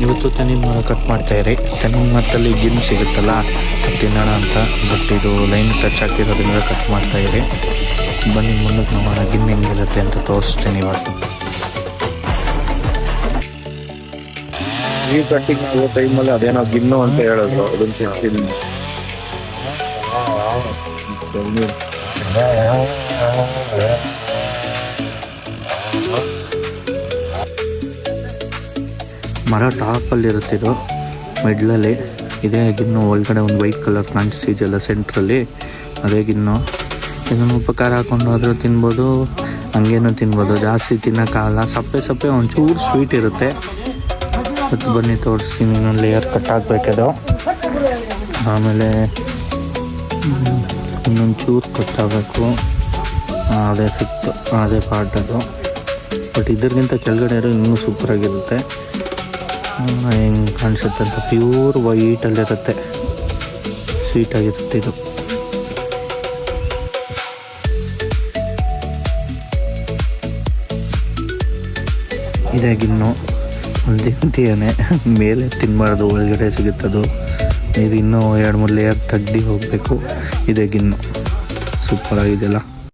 ಇವತ್ತು ತೆಂಗಿನ ಮರ ಕಟ್ ಮಾಡ್ತಾಯಿರಿ. ತೆಂಗಿನ ಮರದಲ್ಲಿ ಗಿನ್ ಸಿಗುತ್ತಲ್ಲ ಅದು ತಿನ್ನೋಣ ಅಂತ. ಬಟ್ ಇದು ಲೈನ್ ಟಚ್ ಹಾಕಿರೋದ್ರಿಂದ ಕಟ್ ಮಾಡ್ತಾಯಿರಿ. ಬನ್ನಿ ಮುಂದಕ್ಕೆ ನೋಡೋಣ ಗಿನ್ ಹೆಂಗಿರುತ್ತೆ ಅಂತ ತೋರಿಸ್ತೀನಿ ಇವತ್ತು. ಈ ಕಟ್ಟಿಂಗ್ ಆಗೋ ಟೈಮಲ್ಲಿ ಅದೇನೋ ಗಿನ್ನು ಅಂತ ಹೇಳೋದು, ಅದನ್ನ ಸಿಗ್ತೀನಿ. ಮರ ಟಾಪಲ್ಲಿರುತ್ತೆ, ಇದು ಮಿಡ್ಲಲ್ಲಿ ಇದೇ ಗಿನ್ನು. ಒಳಗಡೆ ಒಂದು ವೈಟ್ ಕಲರ್ ಕಾಣಿಸ್ತಿದೆಯಲ್ಲ ಸೆಂಟ್ರಲ್ಲಿ, ಅದೇ ಗಿನ್ನು. ಇದನ್ನು ಉಪಕಾರ ಹಾಕೊಂಡು ಆದರೂ ತಿನ್ಬೋದು, ಹಂಗೇನೂ ತಿನ್ಬೋದು. ಜಾಸ್ತಿ ತಿನ್ನೋಕ್ಕಾಗಲ್ಲ, ಸಪ್ಪೆ ಒಂಚೂರು ಸ್ವೀಟ್ ಇರುತ್ತೆ. ಮತ್ತು ಬನ್ನಿ ತೋರಿಸ್ತೀನಿ. ಇನ್ನೊಂದು ಲೇಯರ್ ಕಟ್ ಹಾಕಬೇಕದು, ಆಮೇಲೆ ಇನ್ನೊಂಚೂರು ಕಟ್ ಆಗಬೇಕು. ಅದೇ ಸಿಕ್ತು, ಅದೇ ಪಾರ್ಟ್ ಅದು. ಬಟ್ ಇದರಿಗಿಂತ ಕೆಳಗಡೆ ಇರೋ ಇನ್ನೂ ಸೂಪರಾಗಿರುತ್ತೆ. ಹೆಂಗೆ ಕಾಣಿಸುತ್ತೆ ಅಂತ ಪ್ಯೂರ್ ವೈಟಲ್ಲಿರುತ್ತೆ, ಸ್ವೀಟಾಗಿರುತ್ತೆ ಇದು. ಇದೇ ಗಿನ್ನು. ಒಂದು ತಿಂತಿಯಾನೆ ಮೇಲೆ ತಿನ್ನಬಾರ್ದು, ಒಳಗಡೆ ಸಿಗುತ್ತದು. ಇದು ಇನ್ನೂ 2-3 ಲೇಯರ್ ತೆಗ್ದು ಹೋಗಬೇಕು. ಇದೇ ಗಿನ್ನು. ಸೂಪರಾಗಿದೆಯಲ್ಲ.